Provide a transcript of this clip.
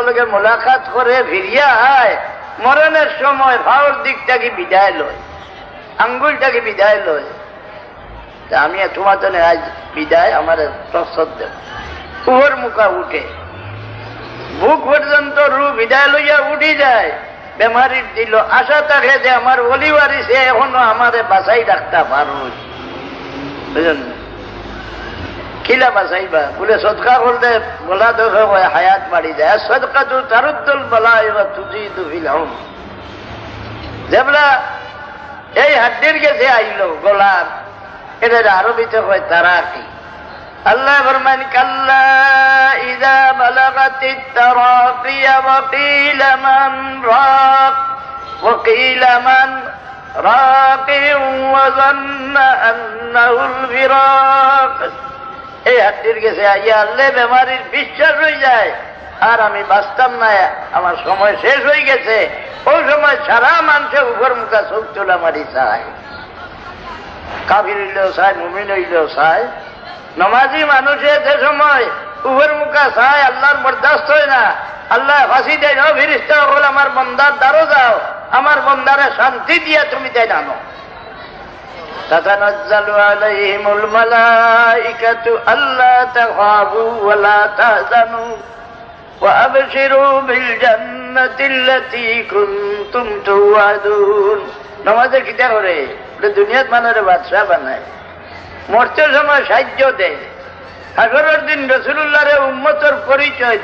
লগে মোলাকাত করে ফিরিয়া আয়, মরণের সময় ভাওর দিকটাকে বিদায় লয়, আঙ্গুলটাকে বিদায় লয়। তা আমি তোমার জন্য আজ বিদায় আমার প্রস্তুত দেব। উপর মুখা উঠে বুক পর্যন্ত রু বিদায় লইয়া উঠি যায়। বেমারির দিল আশা থাকে যে আমার অলিবারি সে এখনো আমারে বাঁচাই রাখতে পারো। বুঝলেন কিলা বাঁচাইবা বলে সদকা করলে বলা দেখে হায়াত বাড়ি যায়। সদকা তো তারুদ্দুল বলা এবার তুজি দুহিলাম যেবলা এই হাড্ডির গেছে আইল গলার, এটা আরবিতে হয় তারাকি। আল্লাহ ফরমান কাল্লা ইযা বালাগাতিত তারাকিয়া ওয়া কিলা মান রাক ওয়া কিলা মান রাকিউ ওয়া যান্না আন্নাহুল ফিরাক। এই হাড্ডির গেছে আইয়া আল্লাহ বেমারির বিশ্বাস হয়ে যায় আর আমি বাঁচতাম না, আমার সময় শেষ হয়ে গেছে। ওই সময় সারা মানুষের উপর মুখা চোখ তোলা মারি চায়, কাফির হইলেও চায়, মুমিন হইলেও চায়। নমাজি মানুষে যে সময় উপর মুখা চায় আল্লাহর বরদাস্ত হয় না। আল্লাহ ফাঁসি দেয় না, ফিরিস্তা হল আমার বন্দার দ্বারও যাও, আমার বন্দারে শান্তি দিয়া তুমি তাই জানো। তাতানাজ্জালু আলাইহিমুল মালাইকাতু আল্লা তাখাফু ওয়া লা তাহজানু ওয়া আবশিরু বিল জান্নাতিল্লাতী কুনতুম তুআদুন। নামাজে কিতা করে দুনিয়াত মানুষের বাদশাহ বানায়, মরতে সময় সাহায্য দেয়, হাসরের দিন রাসূলুল্লাহর উম্মতের পরিচয় দেয়।